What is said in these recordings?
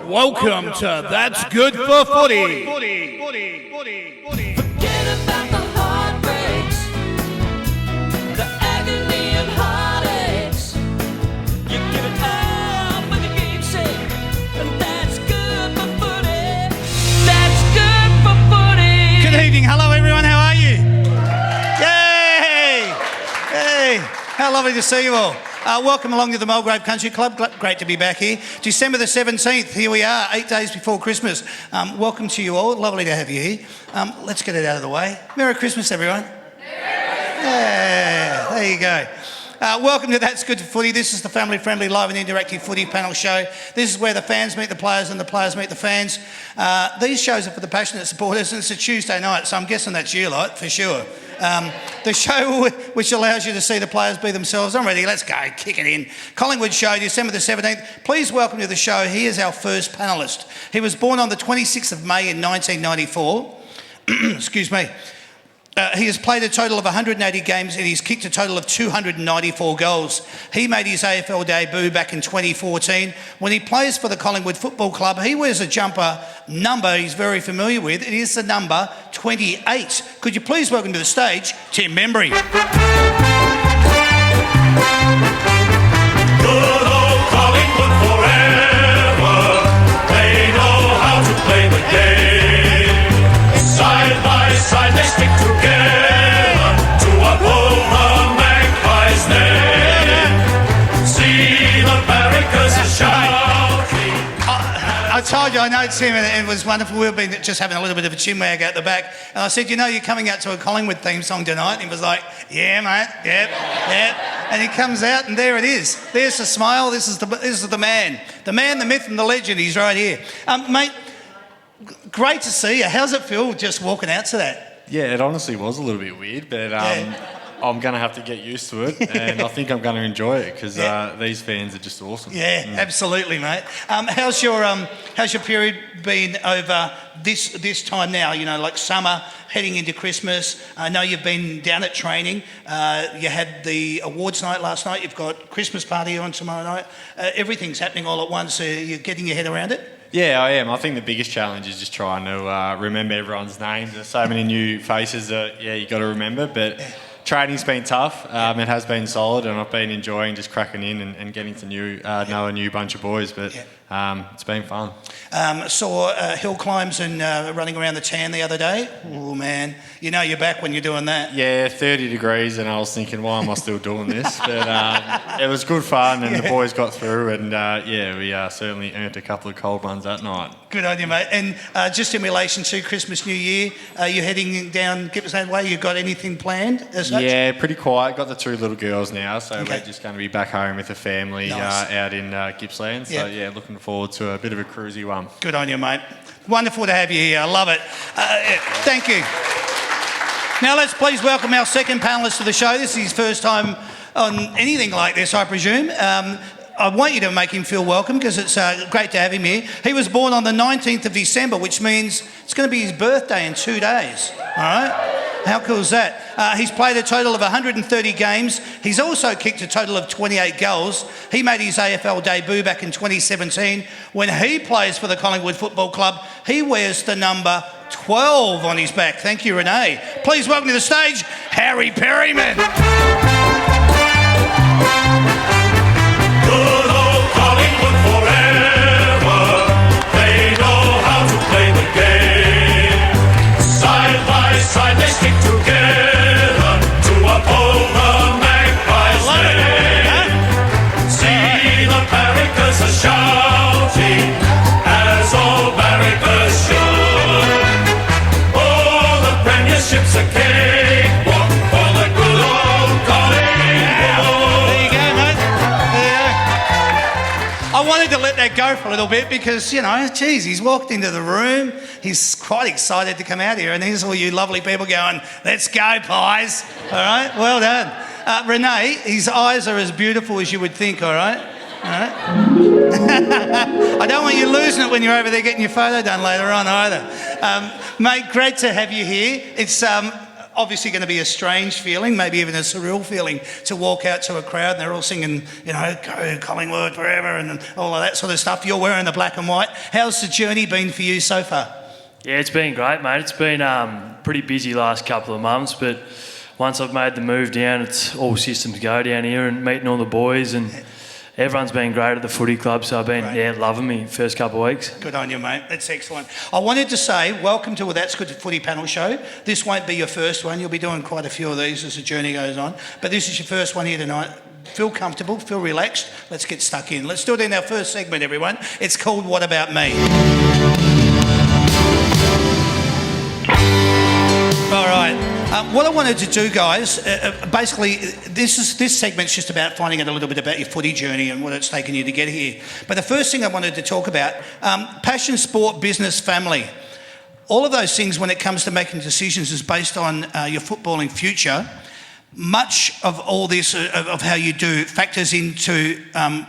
Welcome to That's Good for Footy. Forget about the heartbreaks, the agony and heartaches. You give it all for the game's sake, and that's good for footy. That's good for footy. Good evening. Hello, everyone. How are you? Yay! Hey, how lovely to see you all. Welcome along to the Mulgrave Country Club. Great to be back here. December the 17th, here we are, 8 days before Christmas. Welcome to you all. Lovely to have you here. Let's get it out of the way. Merry Christmas, everyone. Yeah, there you go. Welcome to That's Good for Footy. This is the family-friendly, live and interactive footy panel show. This is where the fans meet the players and the players meet the fans. These shows are for the passionate supporters, and it's a Tuesday night, so I'm guessing that's you lot, for sure. The show which allows you to see the players be themselves. I'm ready, let's go, kick it in. Collingwood show, December the 17th. Please welcome to the show, he is our first panellist. He was born on the 26th of May in 1994. Excuse me. He has played a total of 180 games and he's kicked a total of 294 goals. He made his AFL debut back in 2014. When he plays for the Collingwood Football Club, he wears a jumper number he's very familiar with. It is the number 28. Could you please welcome to the stage, Tim Membrey. Good old Collingwood forever. They know how to play the game. Side by side they stick together to uphold the Magpies' name. See the barricades are shouting. I told you, I know Tim, and it was wonderful. We've been just having a little bit of a chinwag out the back. And I said, you know, you're coming out to a Collingwood theme song tonight. And he was like, yeah, mate, yep. And he comes out and there it is. There's the smile. This is the man. The man, the myth and the legend. He's right here. Mate, great to see you. How's it feel just walking out to that? Yeah, it honestly was a little bit weird, but I'm going to have to get used to it, and I think I'm going to enjoy it because these fans are just awesome. Yeah, absolutely, mate. How's your period been over this time now? You know, like summer, heading into Christmas. I know you've been down at training. You had the awards night last night. You've got Christmas party on tomorrow night. Everything's happening all at once. You're getting your head around it? Yeah, I am. I think the biggest challenge is just trying to remember everyone's names. There's so many new faces that, you got to remember, but training's been tough. It has been solid, and I've been enjoying just cracking in and getting to know a new bunch of boys, but it's been fun. Saw hill climbs and running around the tan the other day. Oh, man. You know you're back when you're doing that. Yeah, 30 degrees, and I was thinking, why am I still doing this? But it was good fun, and the boys got through, and we certainly earned a couple of cold ones that night. Good on you, mate. And just in relation to Christmas, New Year, you're heading down Gippsland Way. You got anything planned as such? Yeah, pretty quiet. Got the two little girls now, so we're just going to be back home with the family out in Gippsland. So, looking forward to a bit of a cruisy one. Good on you, mate. Wonderful to have you here. I love it. Thank you. Now let's please welcome our second panellist to the show. This is his first time on anything like this, I presume. I want you to make him feel welcome because it's great to have him here. He was born on the 19th of December, which means it's going to be his birthday in 2 days. All right? How cool is that? He's played a total of 130 games. He's also kicked a total of 28 goals. He made his AFL debut back in 2017. When he plays for the Collingwood Football Club, he wears the number 12 on his back. Thank you, Renee. Please welcome to the stage, Harry Perryman. Good old Collingwood forever. They know how to play the game. Side by side they stick together to uphold the Magpies' name. See the barricades are shouting as all barricades should. All the premierships are cakewalk for the good old Collingwood. There you go, mate. I wanted to let that go for a little bit because, geez, he's walked into the room. He's quite excited to come out here, and here's all you lovely people going, let's go, Pies. All right, well done. Renee, his eyes are as beautiful as you would think, all right? All right? I don't want you losing it when you're over there getting your photo done later on either. Mate, great to have you here. It's obviously going to be a strange feeling, maybe even a surreal feeling, to walk out to a crowd and they're all singing, you know, go Collingwood forever and all of that sort of stuff. You're wearing the black and white. How's the journey been for you so far? Yeah, it's been great, mate. It's been pretty busy last couple of months, but once I've made the move down, it's all systems go down here and meeting all the boys, and everyone's been great at the footy club, so I've been loving me first couple of weeks. Good on you, mate. That's excellent. I wanted to say welcome to That's Good Footy panel show. This won't be your first one. You'll be doing quite a few of these as the journey goes on, but this is your first one here tonight. Feel comfortable, feel relaxed. Let's get stuck in. Let's do it in our first segment, everyone. It's called What About Me? All right. What I wanted to do, guys, basically, this segment's just about finding out a little bit about your footy journey and what it's taken you to get here. But the first thing I wanted to talk about, passion, sport, business, family. All of those things, when it comes to making decisions, is based on your footballing future. Much of all this, of how you do, factors into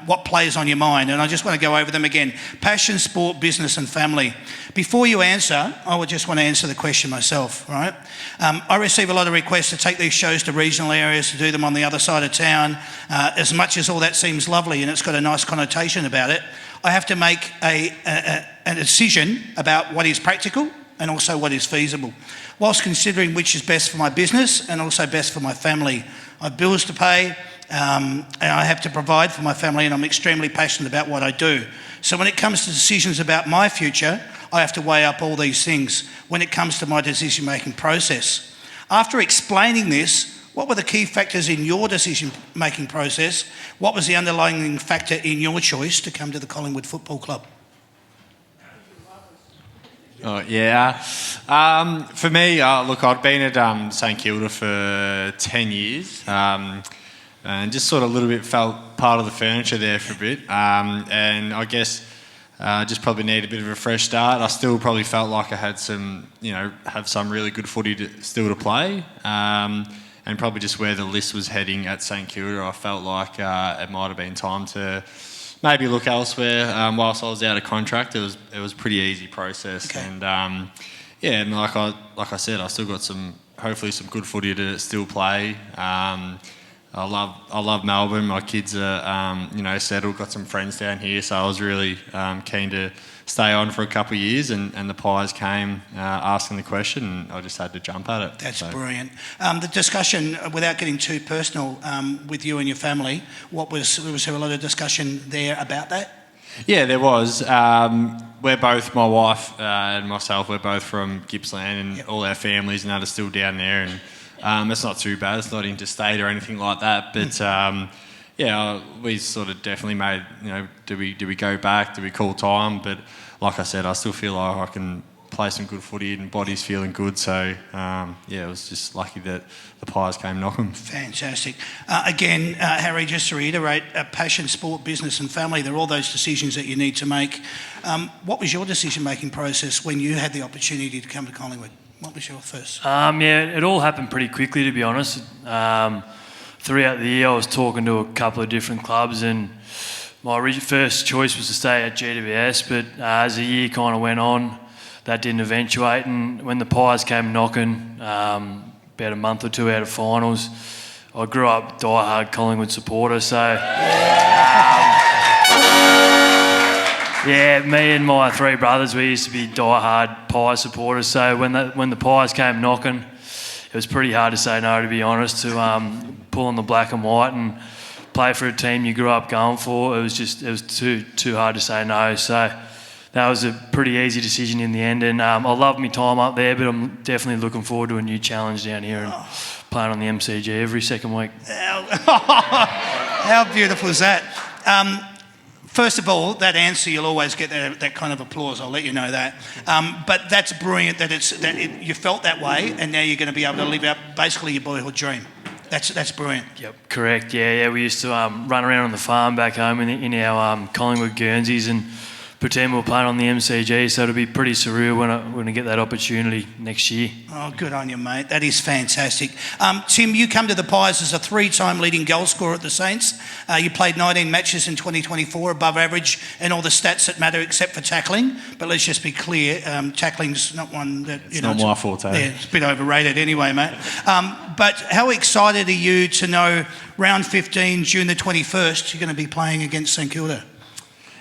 what plays on your mind. And I just want to go over them again. Passion, sport, business and family. Before you answer, I would just want to answer the question myself, right? I receive a lot of requests to take these shows to regional areas, to do them on the other side of town. As much as all that seems lovely and it's got a nice connotation about it, I have to make a decision about what is practical and also what is feasible, whilst considering which is best for my business and also best for my family. I have bills to pay and I have to provide for my family, and I'm extremely passionate about what I do. So when it comes to decisions about my future, I have to weigh up all these things when it comes to my decision-making process. After explaining this, what were the key factors in your decision-making process? What was the underlying factor in your choice to come to the Collingwood Football Club? Oh, yeah. For me, look, I'd been at St Kilda for 10 years and just sort of a little bit felt part of the furniture there for a bit. And I guess just probably need a bit of a fresh start. I still probably felt like I had some, have some really good footy still to play. And probably just where the list was heading at St Kilda, I felt like it might have been time to maybe look elsewhere. Whilst I was out of contract, it was a pretty easy process. Okay. And and like I said, I still got hopefully some good footy to still play. I love Melbourne. My kids are settled. Got some friends down here, so I was really keen to stay on for a couple of years. And the Pies came asking the question, and I just had to jump at it. That's brilliant. The discussion, without getting too personal, with you and your family, was there a lot of discussion there about that? Yeah, there was. We're both, my wife and myself, we're both from Gippsland, and all our families and that are still down there, and it's not too bad. It's not interstate or anything like that, but we sort of definitely made, do we go back? Do we call time? But like I said, I still feel like I can play some good footy and body's feeling good. So, it was just lucky that the Pies came knocking. Fantastic. Again, Harry, just to reiterate, passion, sport, business and family, they're all those decisions that you need to make. What was your decision-making process when you had the opportunity to come to Collingwood? What was your first? It all happened pretty quickly, to be honest. Throughout the year, I was talking to a couple of different clubs, and my first choice was to stay at GWS, but as the year kind of went on, that didn't eventuate, and when the Pies came knocking, about a month or two out of finals, I grew up a die-hard Collingwood supporter, so me and my three brothers, we used to be die-hard Pies supporters, so when the Pies came knocking, it was pretty hard to say no, to be honest, to pull on the black and white and play for a team you grew up going for. It was too hard to say no, so that was a pretty easy decision in the end, and I love my time up there, but I'm definitely looking forward to a new challenge down here and playing on the MCG every second week. How beautiful is that? First of all, that answer, you'll always get that kind of applause, I'll let you know that. But that's brilliant that you felt that way, and now you're going to be able to live out basically your boyhood dream. That's brilliant. Yep, correct. Yeah. We used to run around on the farm back home in our Collingwood Guernseys and pretend we're playing on the MCG. So it'll be pretty surreal when I get that opportunity next year. Oh, good on you, mate. That is fantastic. Tim, you come to the Pies as a 3-time leading goal scorer at the Saints. You played 19 matches in 2024, above average, and all the stats that matter except for tackling. But let's just be clear, tackling's not one that... It's not my forte. Yeah, it's a bit overrated anyway, mate. But how excited are you to know round 15, June the 21st, you're going to be playing against St Kilda?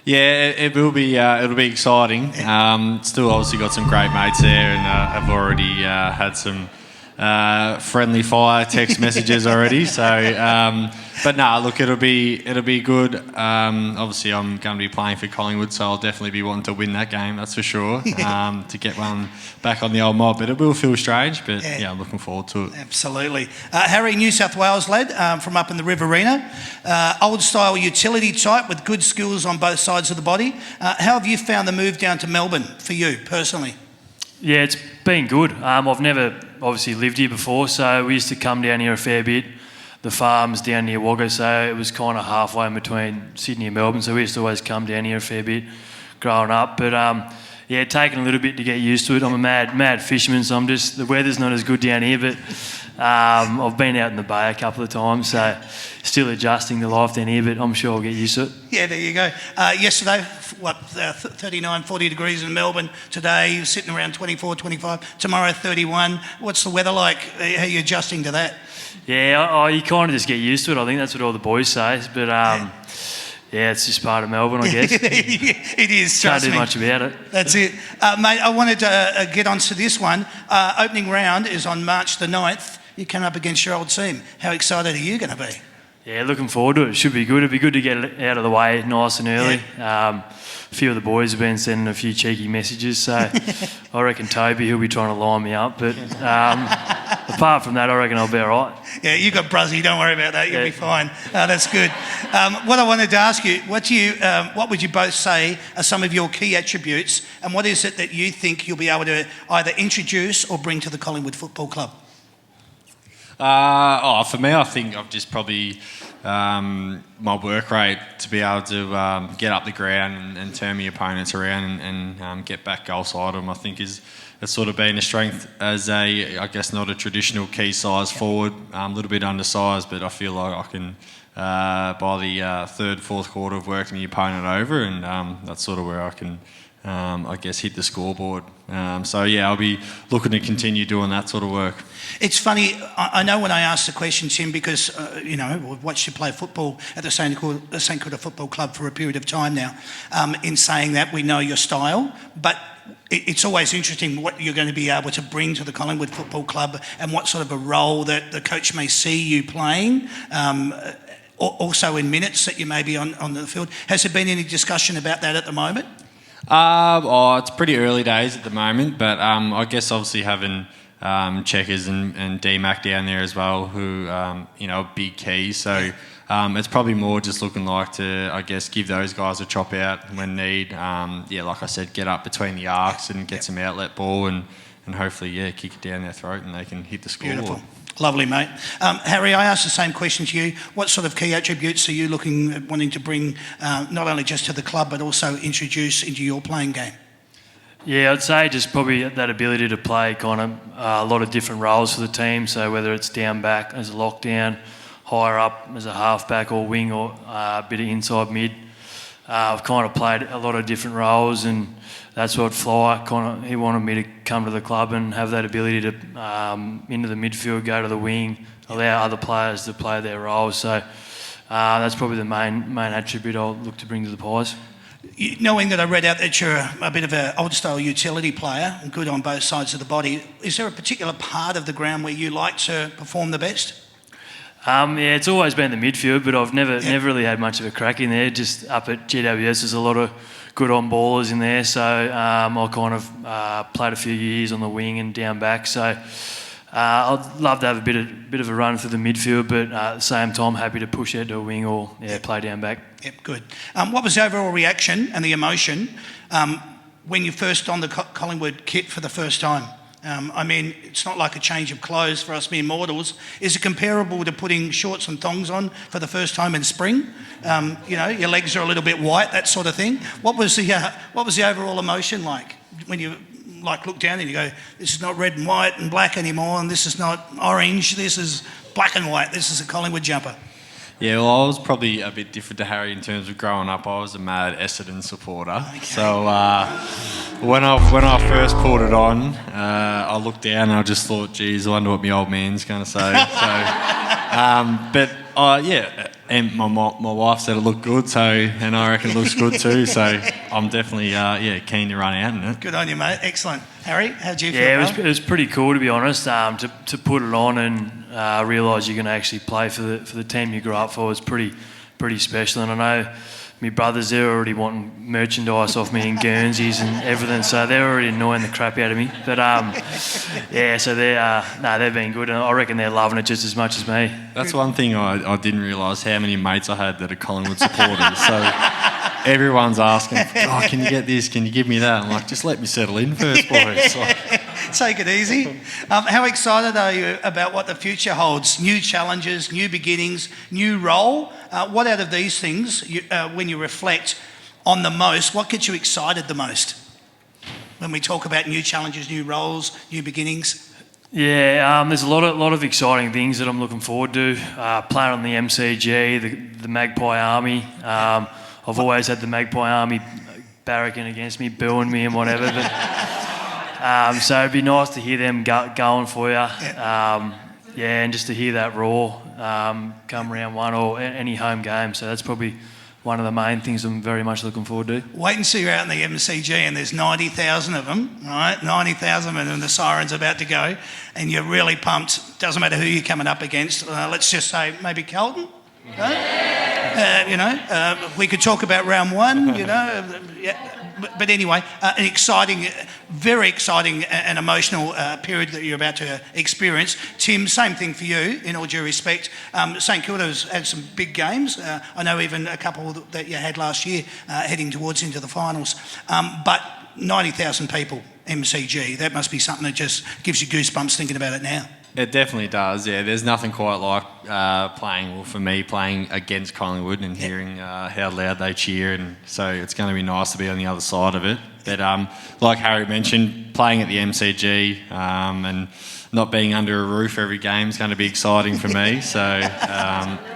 Yeah, it will be. It'll be exciting. Still, obviously, got some great mates there, and I've already had some friendly fire text messages already. So, but no, look, it'll be good. Obviously, I'm going to be playing for Collingwood, so I'll definitely be wanting to win that game. That's for sure. To get one back on the old mob, but it will feel strange. But yeah, I'm looking forward to it. Absolutely. Harry, New South Wales lad, from up in the Riverina, old style utility type with good skills on both sides of the body. How have you found the move down to Melbourne for you personally? Yeah, it's been good. I've never obviously lived here before, so we used to come down here a fair bit. The farm's down near Wagga, so it was kind of halfway in between Sydney and Melbourne, so we used to always come down here a fair bit growing up. But yeah, taking a little bit to get used to it. I'm a mad fisherman, so the weather's not as good down here, but I've been out in the bay a couple of times, so still adjusting to life down here, but I'm sure I'll get used to it. Yeah, there you go. Yesterday, 39, 40 degrees in Melbourne. Today, sitting around 24, 25. Tomorrow, 31. What's the weather like? How are you adjusting to that? Yeah, you kind of just get used to it. I think that's what all the boys say. But yeah, it's just part of Melbourne, I guess. It is, Can't trust do me. much about it. That's it. Mate, I wanted to get onto this one. Opening round is on March the 9th. You come up against your old team. How excited are you going to be? Yeah, looking forward to it. It should be good. It'd be good to get it out of the way nice and early. Yeah. A few of the boys have been sending a few cheeky messages, so I reckon Toby, he'll be trying to line me up. But apart from that, I reckon I'll be all right. Yeah, you got Bruzzy. Don't worry about that. You'll be fine. That's good. What I wanted to ask you, what would you both say are some of your key attributes, and what is it that you think you'll be able to either introduce or bring to the Collingwood Football Club? For me, I think I've just probably my work rate to be able to get up the ground and turn my opponents around and get back goal side of them. I think it's sort of been a strength as I guess not a traditional key size forward, a little bit undersized, but I feel like I can by the third, fourth quarter of working the opponent over, and that's sort of where I can I guess hit the scoreboard. So yeah, I'll be looking to continue doing that sort of work. It's funny, I know when I asked the question, Tim, because, we've watched you play football at the St Kilda Football Club for a period of time now. In saying that, we know your style, but it's always interesting what you're going to be able to bring to the Collingwood Football Club and what sort of a role that the coach may see you playing, also in minutes that you may be on the field. Has there been any discussion about that at the moment? It's pretty early days at the moment, but I guess obviously having Checkers and D-Mac down there as well, who, a big key. So it's probably more just looking like to, I guess, give those guys a chop out when need. Like I said, get up between the arcs and get some outlet ball and hopefully, kick it down their throat and they can hit the scoreboard. Beautiful. Lovely, mate. Harry, I asked the same question to you. What sort of key attributes are you wanting to bring, not only just to the club, but also introduce into your playing game? Yeah, I'd say just probably that ability to play kind of a lot of different roles for the team. So whether it's down back as a lockdown, higher up as a halfback or wing, or a bit of inside mid. I've kind of played a lot of different roles, and that's what he wanted me to come to the club and have that ability to into the midfield, go to the wing, allow other players to play their roles. So that's probably the main attribute I'll look to bring to the Pies. Knowing that I read out that you're a bit of an old-style utility player, and good on both sides of the body, is there a particular part of the ground where you like to perform the best? It's always been the midfield, but I've never really had much of a crack in there. Just up at GWS, there's a lot of good on ballers in there, so I kind of played a few years on the wing and down back. So I'd love to have a bit of a run through the midfield, but at the same time, happy to push out to a wing or play down back. Yep, good. What was the overall reaction and the emotion when you first donned the Collingwood kit for the first time? I mean, it's not like a change of clothes for us mere mortals. Is it comparable to putting shorts and thongs on for the first time in spring? You know, your legs are a little bit white, that sort of thing. What was the overall emotion like when you look down and you go, this is not red and white and black anymore, and this is not orange, this is black and white, this is a Collingwood jumper? Yeah, well, I was probably a bit different to Harry in terms of growing up. I was a mad Essendon supporter. Okay. So when I first pulled it on, I looked down and I just thought, geez, I wonder what my old man's going to say. And my wife said it looked good, and I reckon it looks good too. So I'm definitely keen to run out in it. Good on you, mate. Excellent. Harry, how'd you feel? Yeah, it was pretty cool, to be honest. To put it on and realise you're going to actually play for the team you grew up for was pretty special. And I know my brothers, they're already wanting merchandise off me and Guernseys and everything, so they're already annoying the crap out of me. But so they've been good, and I reckon they're loving it just as much as me. That's one thing I didn't realise, how many mates I had that are Collingwood supporters. So everyone's asking, oh, can you get this? Can you give me that? I'm like, just let me settle in first, boys. Take it easy. How excited are you about what the future holds? New challenges, new beginnings, new role. What out of these things, when you reflect on the most, what gets you excited the most? When we talk about new challenges, new roles, new beginnings. Yeah, there's a lot of exciting things that I'm looking forward to. Playing on the MCG, the Magpie Army. I've always had the Magpie Army barracking against me, booing me and whatever. But so it'd be nice to hear them going for you. And just to hear that roar come round one or any home game. So that's probably one of the main things I'm very much looking forward to. Wait and see you're out in the MCG and there's 90,000 of them, right? 90,000 and the siren's about to go and you're really pumped. Doesn't matter who you're coming up against. Let's just say maybe Carlton. We could talk about round one, But anyway, an exciting, very exciting and emotional period that you're about to experience. Tim, same thing for you, in all due respect. St Kilda's had some big games. I know even a couple that you had last year heading towards into the finals. But 90,000 people, MCG, that must be something that just gives you goosebumps thinking about it now. It definitely does, yeah. There's nothing quite like playing against Collingwood and hearing how loud they cheer, and so it's going to be nice to be on the other side of it. But like Harry mentioned, playing at the MCG and not being under a roof every game is going to be exciting for me. So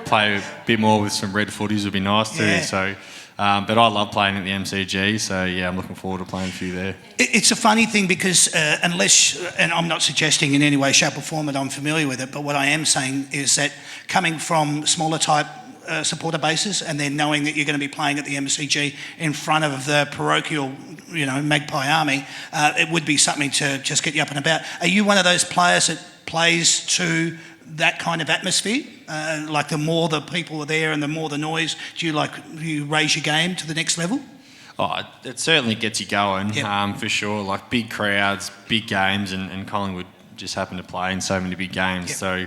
play a bit more with some red footies would be nice too. Yeah. So. But I love playing at the MCG, so yeah, I'm looking forward to playing a few there. It's a funny thing because and I'm not suggesting in any way, shape or form that I'm familiar with it, but what I am saying is that coming from smaller type supporter bases and then knowing that you're going to be playing at the MCG in front of the parochial, Magpie Army, it would be something to just get you up and about. Are you one of those players that plays to that kind of atmosphere? Like the more the people are there and the more the noise, do you raise your game to the next level? Oh, it certainly gets you going, Yep. for sure. Like big crowds, big games, and Collingwood just happen to play in so many big games. Yep. So,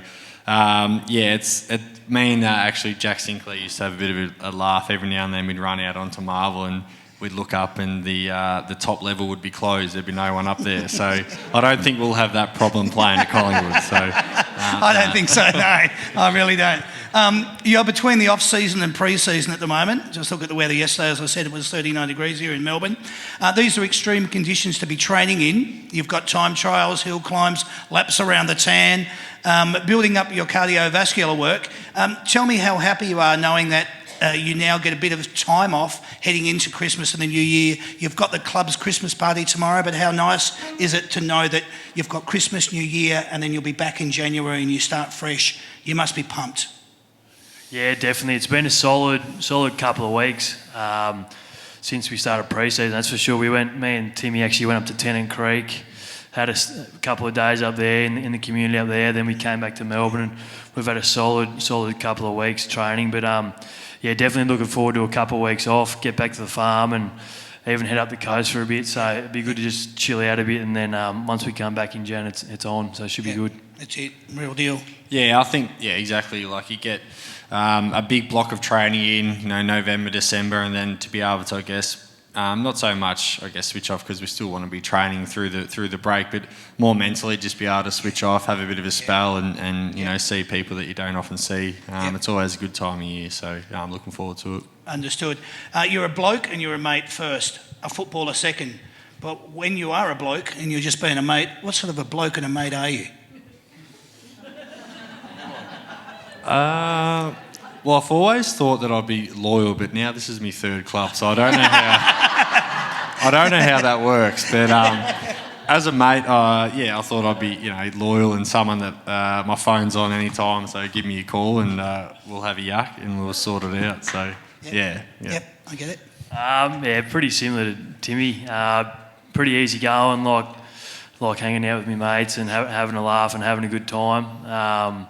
me and actually Jack Sinclair used to have a bit of a laugh every now and then. We'd run out onto Marvel and we'd look up and the top level would be closed. There'd be no one up there. So I don't think we'll have that problem playing at Collingwood. So I don't think so, no. I really don't. You're between the off-season and pre-season at the moment. Just look at the weather yesterday. As I said, it was 39 degrees here in Melbourne. These are extreme conditions to be training in. You've got time trials, hill climbs, laps around the tan, building up your cardiovascular work. Tell me how happy you are knowing that you now get a bit of time off heading into Christmas and the New Year. You've got the club's Christmas party tomorrow, but how nice is it to know that you've got Christmas, New Year, and then you'll be back in January and you start fresh? You must be pumped. Yeah, definitely. It's been a solid couple of weeks since we started pre-season, that's for sure. Me and Timmy actually went up to Tennant Creek, had a couple of days up there in the community up there, then we came back to Melbourne and we've had a solid couple of weeks training, but definitely looking forward to a couple of weeks off, get back to the farm and even head up the coast for a bit. So it'd be good to just chill out a bit, and then once we come back in Jan, it's on. So it should be good. That's it, real deal. Yeah, I think exactly. Like you get a big block of training in, November, December, and then to be able to, I guess, not so much, I guess, switch off because we still want to be training through the break, but more mentally just be able to switch off, have a bit of a spell, and you know, see people that you don't often see. It's always a good time of year, so I'm looking forward to it. Understood. You're a bloke and you're a mate first, a footballer second. But when you are a bloke and you're just being a mate, what sort of a bloke and a mate are you? Well, I've always thought that I'd be loyal, but now this is my third club, so I don't know how that works. But as a mate, I thought I'd be, loyal and someone that my phone's on any time, so give me a call and we'll have a yak and we'll sort it out. So Yep, I get it. Pretty similar to Timmy. Pretty easy going, like hanging out with my mates and having a laugh and having a good time.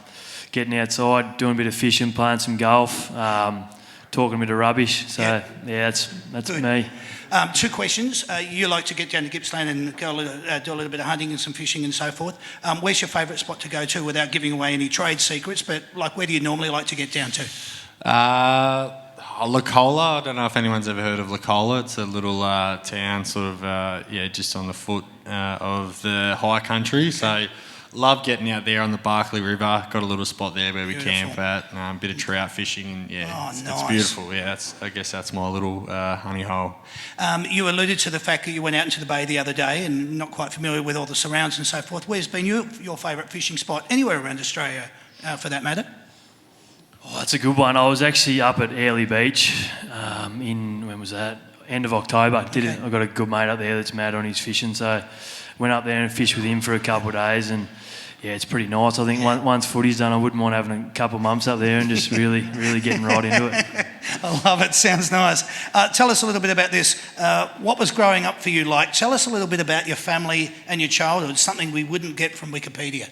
Getting outside, doing a bit of fishing, playing some golf, talking a bit of rubbish. So that's Good. me. 2 questions. You like to get down to Gippsland and go do a little bit of hunting and some fishing and so forth. Where's your favourite spot to go to without giving away any trade secrets? But where do you normally like to get down to? Lacola. I don't know if anyone's ever heard of Lacola. It's a little town, sort of, just on the foot of the high country. So. Love getting out there on the Barkley River. Got a little spot there where we camp at. A bit of trout fishing, and nice. It's beautiful. Yeah, I guess that's my little honey hole. You alluded to the fact that you went out into the bay the other day and not quite familiar with all the surrounds and so forth. Where's been your favourite fishing spot anywhere around Australia, for that matter? Oh, that's a good one. I was actually up at Airlie Beach when was that? End of October. I got a good mate up there that's mad on his fishing, so went up there and fished with him for a couple of days, and it's pretty nice. I think once footy's done, I wouldn't mind having a couple of months up there and just really getting right into it. I love it. Sounds nice. Tell us a little bit about this. What was growing up for you like? Tell us a little bit about your family and your childhood, something we wouldn't get from Wikipedia.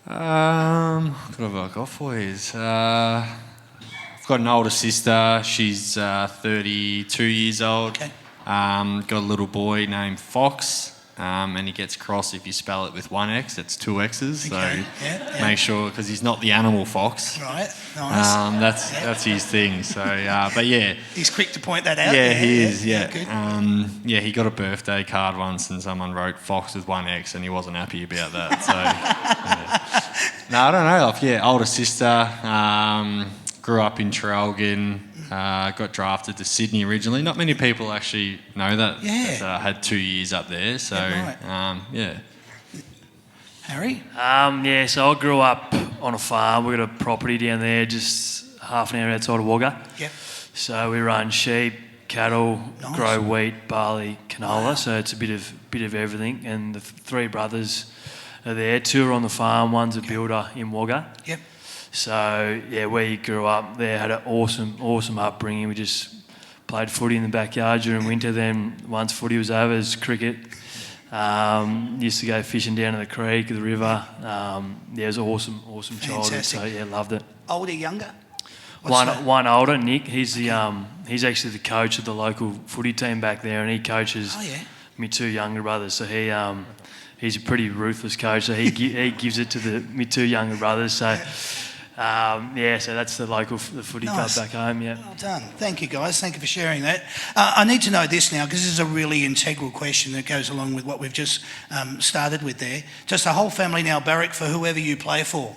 What have I got for you? I've got an older sister. She's 32 years old. Okay. Got a little boy named Fox, and he gets cross if you spell it with one X. It's 2 X's. Okay. So make sure, because he's not the animal fox. Right. Nice. That's his thing. So, but yeah. He's quick to point that out. Yeah, he is. Yeah. Good. He got a birthday card once, and someone wrote Fox with 1 X, and he wasn't happy about that. So, no, I don't know. Yeah, older sister. Grew up in Traralgon. Got drafted to Sydney originally. Not many people actually know that. Yeah. Had 2 years up there. So, right. Harry? So I grew up on a farm. We got a property down there just half an hour outside of Wagga. Yep. So we run sheep, cattle, Nice. grow wheat, barley, canola. So it's a bit of everything. And the 3 brothers are there. 2 are on the farm. One's a builder in Wagga. Yep. So, we grew up there, had an awesome upbringing. We just played footy in the backyard during winter. Then once footy was over, it was cricket. Used to go fishing down to the creek, the river. It was awesome childhood. So, loved it. Older, younger? What's that? One older, Nick. He's he's actually the coach of the local footy team back there, and he coaches me 2 younger brothers. So he's a pretty ruthless coach. So he gives it to me 2 younger brothers. So. So that's the footy club back home, yeah. Well done. Thank you, guys. Thank you for sharing that. I need to know this now, because this is a really integral question that goes along with what we've just started with there. Does the whole family now barrack for whoever you play for?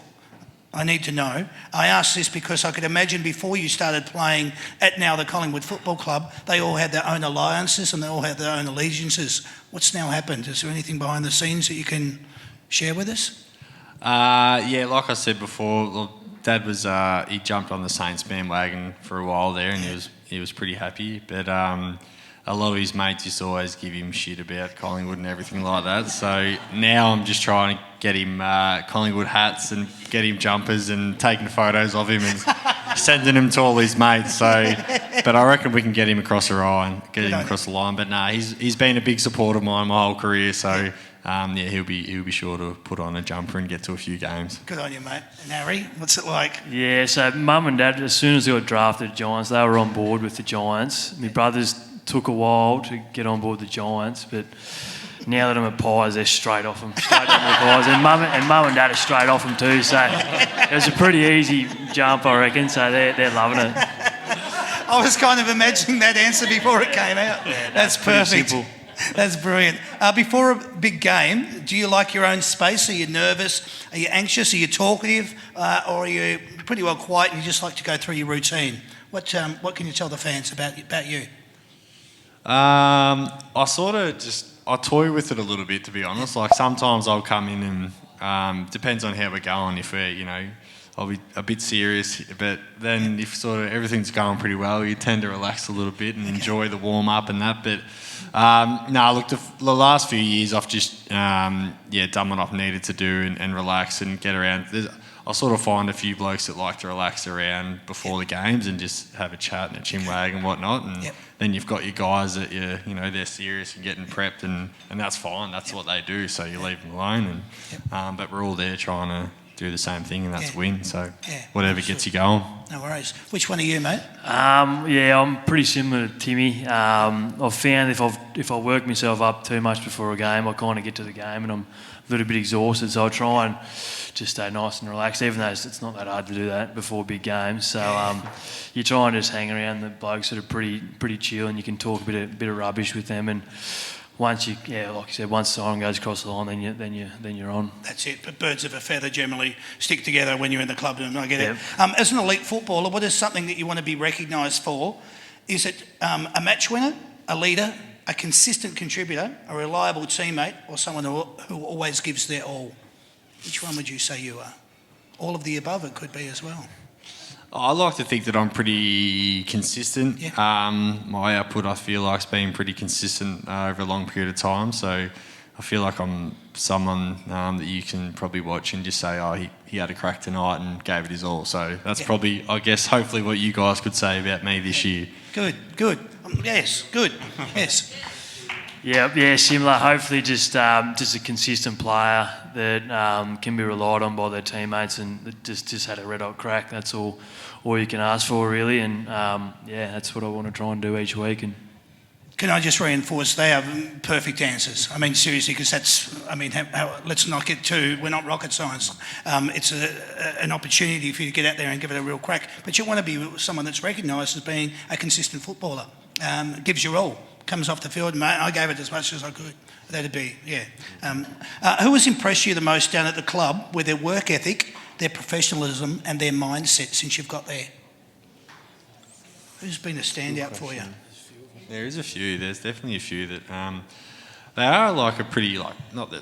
I need to know. I ask this because I could imagine before you started playing at now the Collingwood Football Club, they all had their own alliances and they all had their own allegiances. What's now happened? Is there anything behind the scenes that you can share with us? Like I said before, Dad was he jumped on the Saints bandwagon for a while there, and he was pretty happy. But a lot of his mates used to always give him shit about Collingwood and everything like that. So now I'm just trying to get him Collingwood hats and get him jumpers and taking photos of him and sending them to all his mates. So, but I reckon we can get him across the line, across the line. But no, he's been a big supporter of mine my whole career. So. He'll be sure to put on a jumper and get to a few games. Good on you, mate. And Harry, what's it like? Yeah, so Mum and Dad, as soon as they got drafted to Giants, they were on board with the Giants. My brothers took a while to get on board the Giants, but now that I'm at Pies, they're straight off them. Straight off the Pies. And Mum and Dad are straight off them too, so it was a pretty easy jump, I reckon, so they're loving it. I was kind of imagining that answer before it came out. That's perfect. simple. That's brilliant. Before a big game, do you like your own space? Are you nervous? Are you anxious? Are you talkative? Or are you pretty well quiet and you just like to go through your routine? What can you tell the fans about you? I sort of I toy with it a little bit, to be honest. Like sometimes I'll come in and depends on how we're going. If we're, I'll be a bit serious, but then if sort of everything's going pretty well, you tend to relax a little bit and enjoy the warm up and that. But look, the last few years I've just done what I've needed to do and relax and get around. I sort of find a few blokes that like to relax around before the games and just have a chat and a chin wag and whatnot. And then you've got your guys that they're serious and getting prepped and that's fine. That's what they do. So you leave them alone. And but we're all there trying to do the same thing, and that's win. So whatever gets you going. No worries. Which one are you, mate? I'm pretty similar to Timmy. I've found if I work myself up too much before a game, I kind of get to the game and I'm a little bit exhausted. So I try and just stay nice and relaxed, even though it's not that hard to do that before big games. So you try and just hang around the blokes that are pretty chill, and you can talk a bit of rubbish with them. And once like you said, once the siren goes across the line, then you're on. That's it. But birds of a feather generally stick together when you're in the club, and I get it. As an elite footballer, what is something that you want to be recognised for? Is it a match winner, a leader, a consistent contributor, a reliable teammate, or someone who always gives their all? Which one would you say you are? All of the above, it could be as well. I like to think that I'm pretty consistent. My output, I feel like, has been pretty consistent over a long period of time. So I feel like I'm someone that you can probably watch and just say, he had a crack tonight and gave it his all. So that's probably, I guess, hopefully what you guys could say about me this year. Good. Yes, good. Yes. Yeah, similar. Hopefully just a consistent player that can be relied on by their teammates and that just had a red-hot crack. That's all you can ask for, really. And, that's what I want to try and do each week. And can I just reinforce, they are perfect answers. I mean, seriously, because let's not get we're not rocket science. It's an opportunity for you to get out there and give it a real crack. But you want to be someone that's recognised as being a consistent footballer. Gives you all. Comes off the field, mate, I gave it as much as I could. That'd be, who has impressed you the most down at the club with their work ethic, their professionalism and their mindset since you've got there? Who's been a standout for you? There is a few. There's definitely a few that they are like a pretty not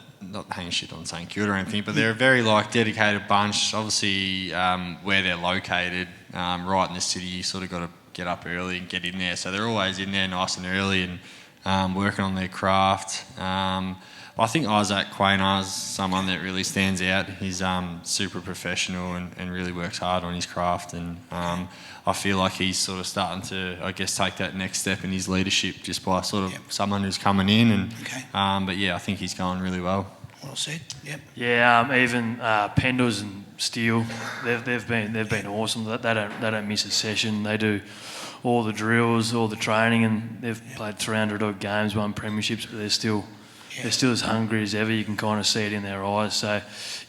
hanging shit on St Kilda or anything, but they're a very dedicated bunch. Obviously, where they're located, right in the city, you sort of got to get up early and get in there. So they're always in there nice and early and working on their craft. I think Isaac Quaynar's someone that really stands out. He's super professional and really works hard on his craft. And I feel like he's sort of starting to, I guess, take that next step in his leadership just by sort of someone who's coming in. And I think he's going really well. Well said. Yep. Yeah, even Pendles and Steele, they've been awesome. They don't miss a session. They do all the drills, all the training, and they've played 300 odd games, won premierships, but they're still as hungry as ever. You can kind of see it in their eyes. So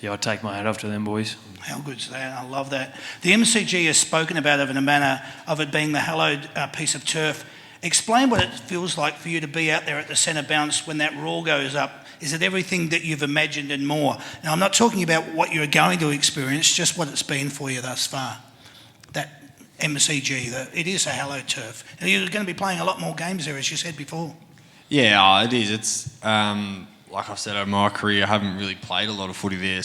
I take my hat off to them boys. How good's that? I love that. The MCG has spoken about it in a manner of it being the hallowed piece of turf. Explain what it feels like for you to be out there at the centre bounce when that roar goes up. Is it everything that you've imagined and more? Now, I'm not talking about what you're going to experience, just what it's been for you thus far. That MCG, it is a hallowed turf. And you're going to be playing a lot more games there, as you said before. Yeah, it is. It's like I've said, over my career, I haven't really played a lot of footy there.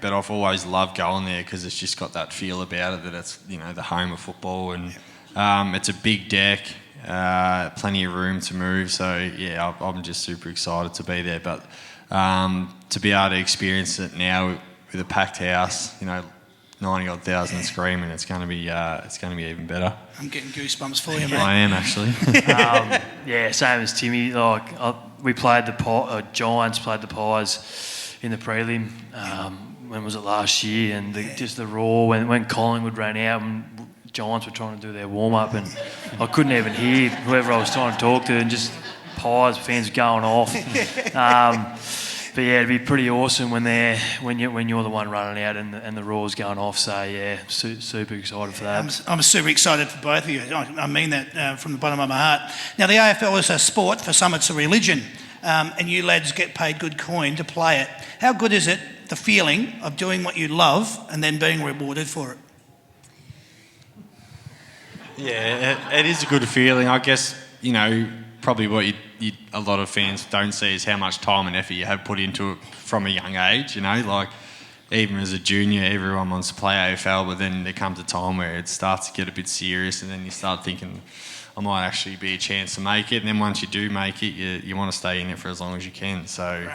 But I've always loved going there because it's just got that feel about it that it's the home of football, and it's a big deck. Plenty of room to move, so I'm just super excited to be there. But to be able to experience it now with a packed house, 90-odd thousand screaming, it's going to be even better. I'm getting goosebumps for you, mate. I am actually. Same as Timmy. We played Giants played the Pies in the prelim. When was it, last year? And just the roar when Collingwood ran out and Giants were trying to do their warm-up, and I couldn't even hear whoever I was trying to talk to, and just Pies fans going off. But yeah, it'd be pretty awesome when you're the one running out and the roar's going off. So yeah, super excited for that. I'm super excited for both of you. I mean that from the bottom of my heart. Now, the AFL is a sport. For some, it's a religion. And you lads get paid good coin to play it. How good is it, the feeling of doing what you love and then being rewarded for it? Yeah, it is a good feeling. I guess, probably what a lot of fans don't see is how much time and effort you have put into it from a young age, like even as a junior, everyone wants to play AFL, but then there comes a time where it starts to get a bit serious and then you start thinking, I might actually be a chance to make it. And then once you do make it, you want to stay in it for as long as you can. So,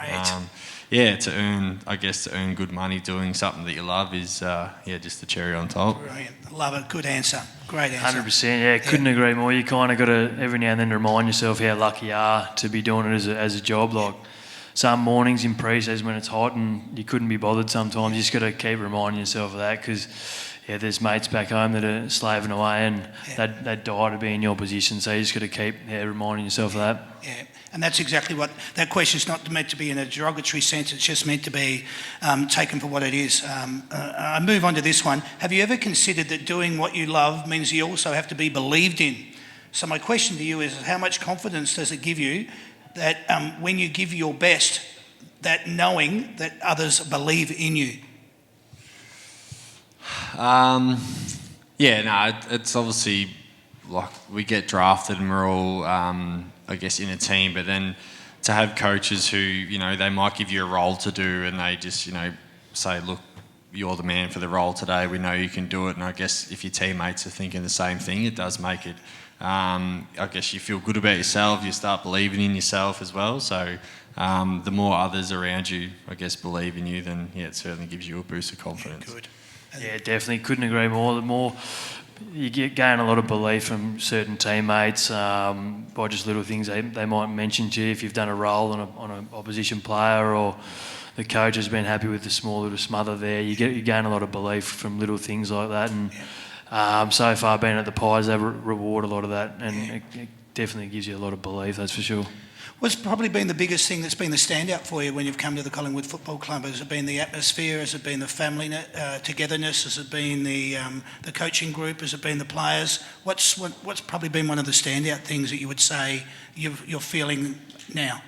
to earn good money doing something that you love is, just the cherry on top. Brilliant. Love it. Good answer. Great answer. 100%, yeah. Couldn't agree more. You kind of got to, every now and then, remind yourself how lucky you are to be doing it as a job. Like, some mornings in pre-season when it's hot and you couldn't be bothered sometimes, you just got to keep reminding yourself of that because, there's mates back home that are slaving away and they'd die to be in your position. So you just got to keep reminding yourself of that. Yeah, and that's exactly what that question's not meant to be in a derogatory sense. It's just meant to be taken for what it is. I move on to this one. Have you ever considered that doing what you love means you also have to be believed in? So my question to you is, how much confidence does it give you that when you give your best, that knowing that others believe in you? It's obviously like we get drafted and we're all, in a team, but then to have coaches who, they might give you a role to do and they just, say, look, you're the man for the role today, we know you can do it. And I guess if your teammates are thinking the same thing, it does make it, you feel good about yourself, you start believing in yourself as well. So the more others around you, believe in you, then it certainly gives you a boost of confidence. Good. Yeah, definitely. Couldn't agree more. The more you gain a lot of belief from certain teammates by just little things they might mention to you. If you've done a role on an opposition player or the coach has been happy with the small little smother there, you gain a lot of belief from little things like that. And so far, being at the Pies, they reward a lot of that, and it definitely gives you a lot of belief. That's for sure. What's probably been the biggest thing that's been the standout for you when you've come to the Collingwood Football Club? Has it been the atmosphere? Has it been the family togetherness? Has it been the coaching group? Has it been the players? What's probably been one of the standout things that you would say you're feeling now?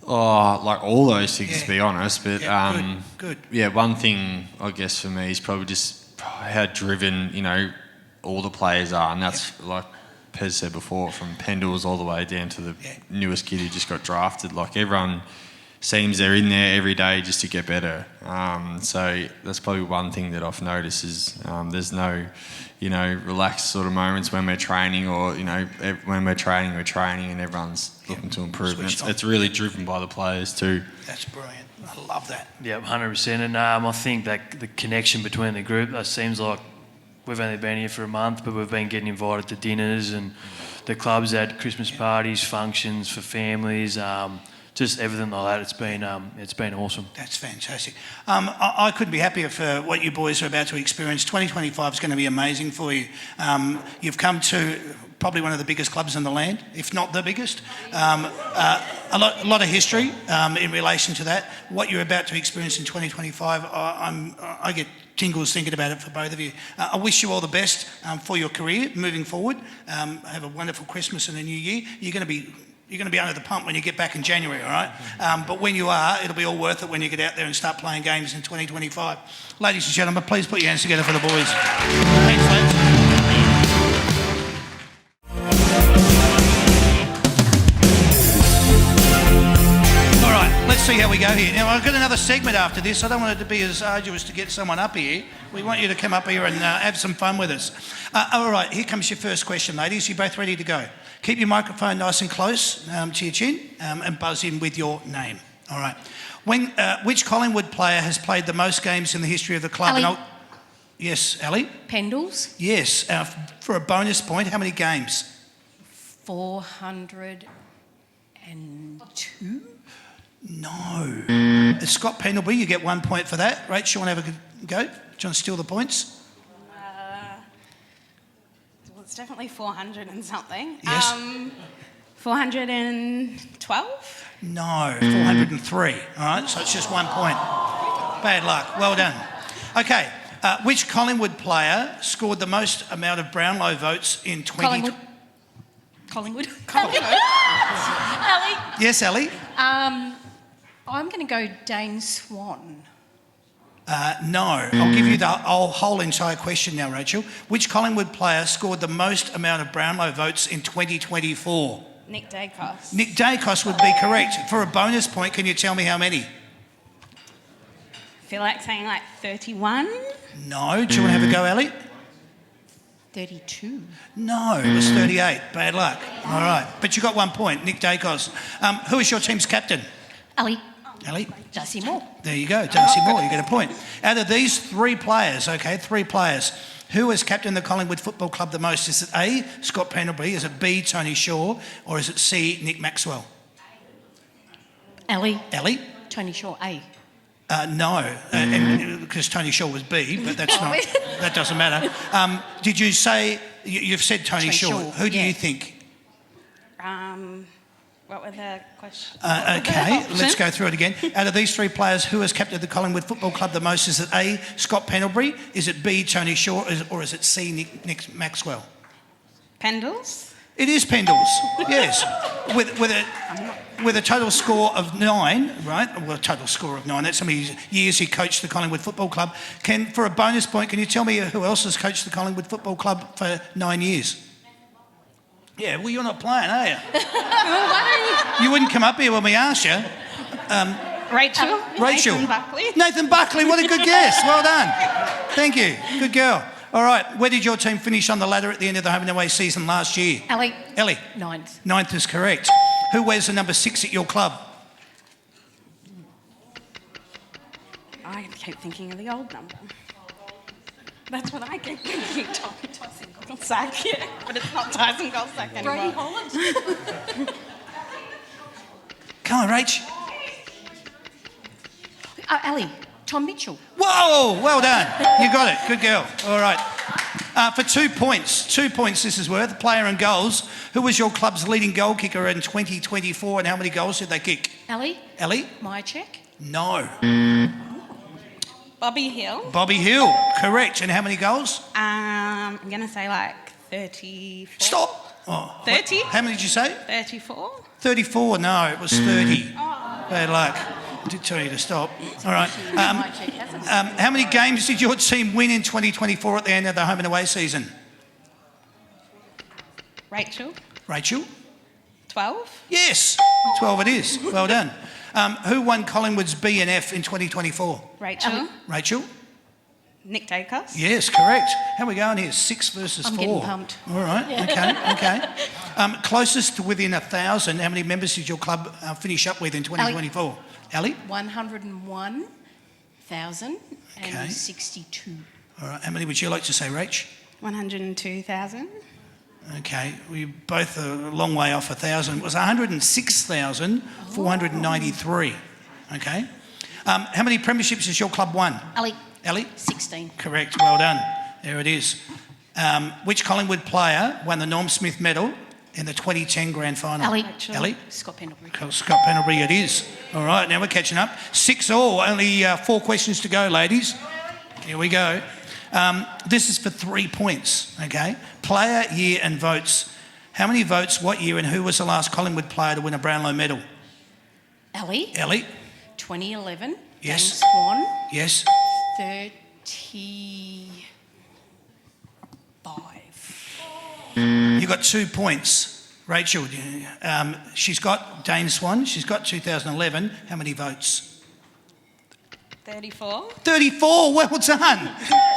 Oh, like all those things, to be honest. But good. Yeah, one thing I guess for me is probably just how driven all the players are, and that's like Pez said before, from Pendles all the way down to the newest kid who just got drafted. Like, everyone seems they're in there every day just to get better. So that's probably one thing that I've noticed is there's no, relaxed sort of moments when we're training, or when we're training and everyone's looking to improve. And it's really driven by the players too. That's brilliant. I love that. Yeah, 100%. And I think that the connection between the group, that seems like we've only been here for a month, but we've been getting invited to dinners and the club's at Christmas parties, functions for families, just everything like that. It's been awesome. That's fantastic. I couldn't be happier for what you boys are about to experience. 2025 is going to be amazing for you. You've come to probably one of the biggest clubs in the land, if not the biggest. A lot of history in relation to that. What you're about to experience in 2025, I get tingles thinking about it for both of you. I wish you all the best for your career moving forward. Have a wonderful Christmas and a new year. You're going to be under the pump when you get back in January, all right? But when you are, it'll be all worth it when you get out there and start playing games in 2025. Ladies and gentlemen, please put your hands together for the boys. Thanks, lads. Let's see how we go here. Now, I've got another segment after this. I don't want it to be as arduous to get someone up here. We want you to come up here and have some fun with us. All right, here comes your first question, ladies. You both ready to go? Keep your microphone nice and close to your chin and buzz in with your name. All right. Which Collingwood player has played the most games in the history of the club? Ali. Yes, Ali? Pendles. Yes. For a bonus point, how many games? 402. No. It's Scott Pendlebury. You get 1 point for that. Rach, you want to have a go? Do you want to steal the points? Well, it's definitely 400 and something. Yes. 412? No, 403. All right, so it's just 1 point. Bad luck. Well done. Okay, which Collingwood player scored the most amount of Brownlow votes in 20... Collingwood. Ali, Yes, Ellie? I'm going to go Dane Swan. No. I'll give you the whole entire question now, Rachel. Which Collingwood player scored the most amount of Brownlow votes in 2024? Nick Dacos. Nick Dacos would be correct. For a bonus point, can you tell me how many? Feel like saying like 31? No. Do you want to have a go, Ellie? 32. No, it was 38. Bad luck. All right. But you got 1 point, Nick Dacos. Who is your team's captain? Ali. Ellie? Darcy Moore. There you go, Darcy Moore, you get a point. Out of these three players, who has captained the Collingwood Football Club the most? Is it A, Scott Pendlebury, is it B, Tony Shaw, or is it C, Nick Maxwell? Ali. Ellie? Tony Shaw, A. No, because Tony Shaw was B, but that's not, that doesn't matter. Did you say, you've said Tony Shaw. Who do you think? What were the questions? Okay, let's go through it again. Out of these three players, who has captained the Collingwood Football Club the most? Is it A, Scott Pendlebury? Is it B, Tony Shaw? Or is it C, Nick Maxwell? Pendles? It is Pendles, yes. With a total score of 9, right? Well, a total score of 9. That's how many years he coached the Collingwood Football Club. For a bonus point, can you tell me who else has coached the Collingwood Football Club for 9 years? Yeah, well, you're not playing, are you? You wouldn't come up here when we asked you. Rachel? Nathan Buckley? Nathan Buckley, what a good guess. Well done. Thank you. Good girl. All right, where did your team finish on the ladder at the end of the home and away season last year? Ali. Ellie? 9th. 9th is correct. Who wears the number 6 at your club? I keep thinking of the old number. That's what I keep thinking. Tyson Goldsack, yeah. But it's not Tyson Goldsack anymore. Brady Holland. Come on, Rach. Ali. Tom Mitchell. Whoa, well done. You got it. Good girl. All right. For 2 points, this is worth, player and goals. Who was your club's leading goal kicker in 2024 and how many goals did they kick? Ali. Ellie? Myercheck. No. Bobby Hill. Bobby Hill, correct. And how many goals? I'm going to say like 34. Stop. Oh, 30? How many did you say? 34? 34, no, it was 30. Bad luck. I did tell you to stop. All right. How many games did your team win in 2024 at the end of the home and away season? Rachel. 12? Yes, 12 it is. Well done. Who won Collingwood's B and F in 2024? Rachel? Nick Dacos. Yes, correct. How are we going here? 6 versus 4. I'm getting pumped. All right, okay. Closest to within 1,000, how many members did your club finish up with in 2024? Ellie? 101,062. All right, how many would you like to say, Rach? 102,000. Okay, we both are a long way off 1,000. It was 106,493. Okay. How many premierships has your club won? Ellie? 16. Correct, well done. There it is. Which Collingwood player won the Norm Smith medal in the 2010 grand final? Ellie? Scott Pendlebury. Scott Pendlebury it is. All right, now we're catching up. 6-all, only 4 questions to go, ladies. Here we go. This is for 3 points, okay? Player, year and votes. How many votes, what year, and who was the last Collingwood player to win a Brownlow medal? Ellie? 2011. 2011. Yes. James Swan. Yes. 35. You got 2 points. Rachel, she's got Dane Swan. She's got 2011. How many votes? 34. 34, well done.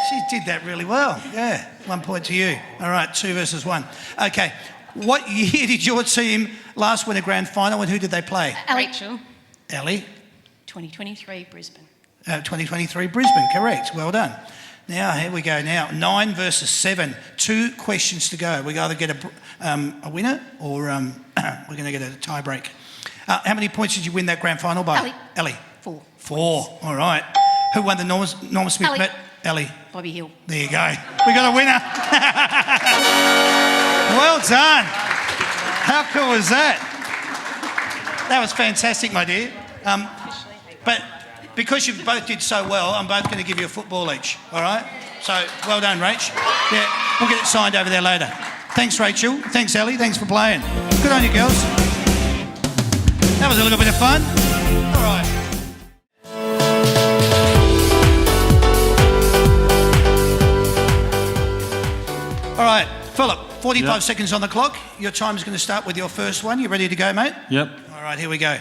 She did that really well. Yeah, 1 point to you. All right, 2 versus 1. Okay, what year did your team last win a grand final and who did they play? Rachel. Ellie? 2023 Brisbane. 2023 Brisbane, correct. Well done. Now, here we go now. 9 versus 7. 2 questions to go. We either get a winner or we're going to get a tie break. How many points did you win that grand final by? Ellie? 4. 4. All right. Who won the Norm Smith medal? Ellie. Bobby Hill. There you go. We got a winner. Well done. How cool was that? That was fantastic, my dear. But because you both did so well, I'm both going to give you a football each, all right? So, well done, Rach. Yeah, we'll get it signed over there later. Thanks, Rachel. Thanks, Ellie. Thanks for playing. Good on you, girls. That was a little bit of fun. All right. All right, Philip, 45 seconds on the clock. Your time's going to start with your first one. You ready to go, mate? Yep. All right, here we go.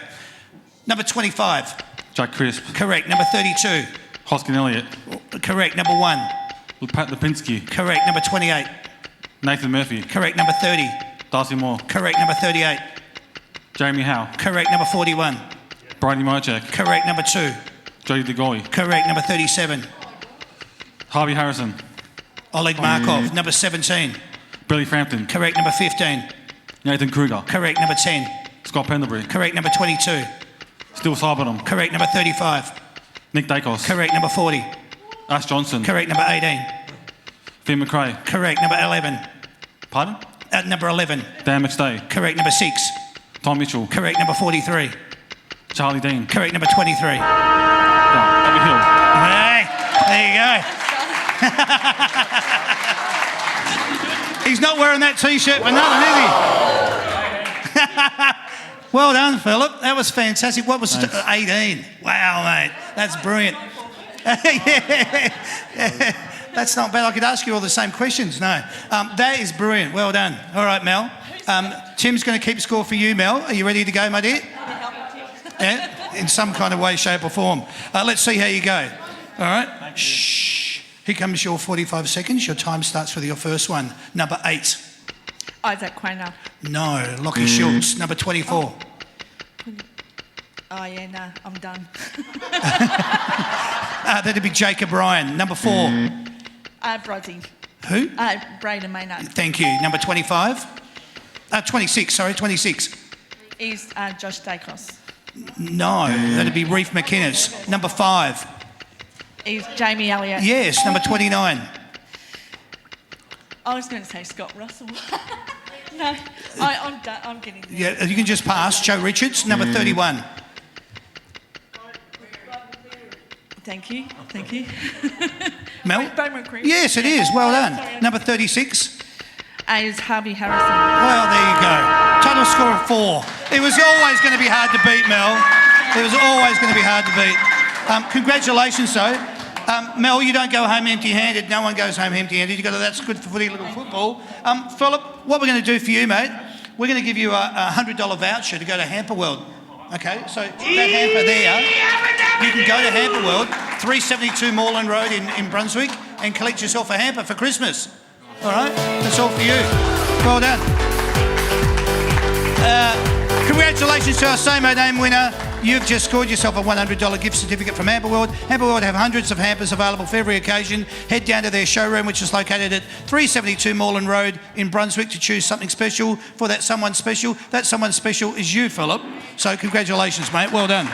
Number 25. Jack Crisp. Correct. Number 32. Hoskin Elliott. Correct. Number 1. Pat Lipinski. Correct. Number 28. Nathan Murphy. Correct. Number 30. Darcy Moore. Correct. Number 38. Jamie Howe. Correct. Number 41. Bridie Mojak. Correct. Number 2. Jody DeGoy. Correct. Number 37. Harvey Harrison. Oleg Markov. Number 17. Billy Frampton. Correct. Number 15. Nathan Kruger. Correct. Number 10. Scott Pendlebury. Correct. Number 22. Still Cybernom. Correct. Number 35. Nick Dacos. Correct. Number 40. Ash Johnson. Correct. Number 18. Finn McRae. Correct. Number 11. Pardon? Number 11. Dan McStay. Correct. Number 6. Tom Mitchell. Correct. Number 43. Charlie Dean. Correct. Number 23. Bobby Hill. Hey, there you go. He's not wearing that T-shirt for nothing, is he? Well done, Philip. That was fantastic. What was it? 18? Wow, mate. That's brilliant. Yeah. That's not bad. I could ask you all the same questions. No. That is brilliant. Well done. All right, Mel. Tim's going to keep score for you, Mel. Are you ready to go, my dear? Yeah? In some kind of way, shape or form. Let's see how you go. All right? Shh. Here comes your 45 seconds. Your time starts with your first one. Number 8. Isaac Quainer. No. Lockie Schultz. Number 24. Oh, yeah, no, I'm done. That'd be Jacob Ryan. Number 4. Brozzy. Who? Braden Maynard. Thank you. Number 25. 26, sorry, 26. Is Josh Dacos. No, that'd be Reef McInnes. Number 5. Is Jamie Elliott. Yes, number 29. I was going to say Scott Russell. No, I'm done. I'm getting there. Yeah, you can just pass. Joe Richards, number 31. Thank you. Thank you. Mel? Bowman Creek. Yes, it is. Well done. Sorry. Number 36. Is Harvey Harrison. Well, there you go. Total score of 4. It was always going to be hard to beat, Mel. It was always going to be hard to beat. Congratulations, though. Mel, you don't go home empty-handed. No one goes home empty-handed. You got that's good for footy, little football. Philip, what we're going to do for you, mate, we're going to give you a $100 voucher to go to Hamper World. Okay, so that hamper there, you can go to Hamper World, 372 Moreland Road in Brunswick, and collect yourself a hamper for Christmas. All right, that's all for you. Well done. Congratulations to our Say My Name winner. You've just scored yourself a $100 gift certificate from Hamper World. Hamper World have hundreds of hampers available for every occasion. Head down to their showroom, which is located at 372 Moreland Road in Brunswick, to choose something special for that someone special. That someone special is you, Philip. So congratulations, mate. Well done.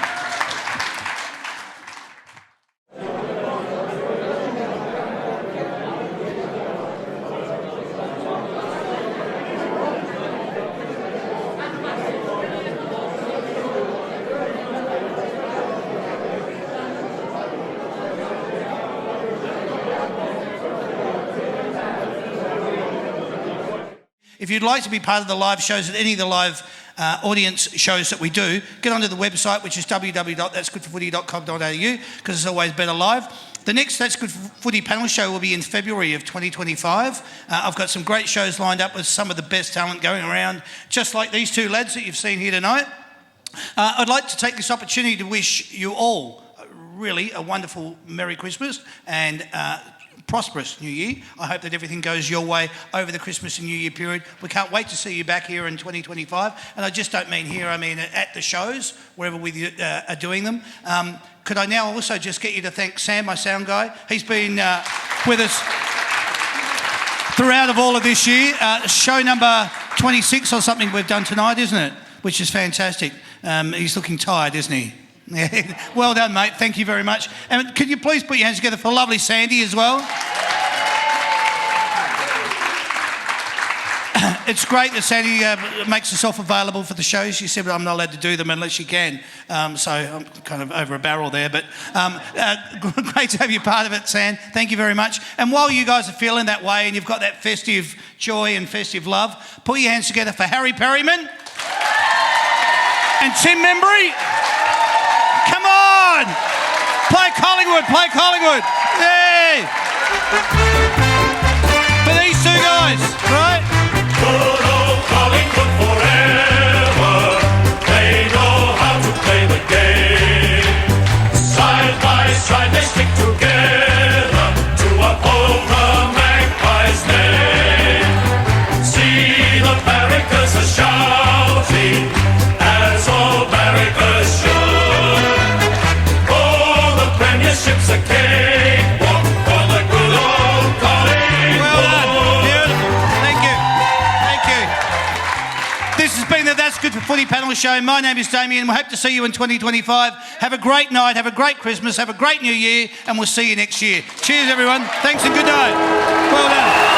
If you'd like to be part of the live shows at any of the live audience shows that we do, get onto the website, which is www.that'sgoodforfooty.com.au, because it's always better live. The next That's Good for Footy panel show will be in February of 2025. I've got some great shows lined up with some of the best talent going around, just like these two lads that you've seen here tonight. I'd like to take this opportunity to wish you all really a wonderful Merry Christmas and prosperous New Year. I hope that everything goes your way over the Christmas and New Year period. We can't wait to see you back here in 2025. And I just don't mean here, I mean at the shows, wherever we are doing them. Could I now also just get you to thank Sam, my sound guy? He's been with us throughout of all of this year. Show number 26 or something we've done tonight, isn't it? Which is fantastic. He's looking tired, isn't he? Yeah. Well done, mate. Thank you very much. And could you please put your hands together for lovely Sandy as well? It's great that Sandy makes herself available for the shows. She said, but I'm not allowed to do them unless she can. So I'm kind of over a barrel there. But great to have you part of it, San. Thank you very much. And while you guys are feeling that way and you've got that festive joy and festive love, put your hands together for Harry Perryman and Tim Membrey. Come on! Play Collingwood, play Collingwood. Yay! For these two guys, right? Good old Collingwood forever. They know how to play the game. Side by side they stick together to uphold the Magpies' name. See the barricades are shouting as all barricades should. Oh, the premiership's a cakewalk for the good old Collingwood. Well done. Beautiful. Thank you. Thank you. This has been the That's Good for Footy panel show. My name is Damien. We hope to see you in 2025. Have a great night. Have a great Christmas. Have a great New Year. And we'll see you next year. Cheers, everyone. Thanks and good night. Well done.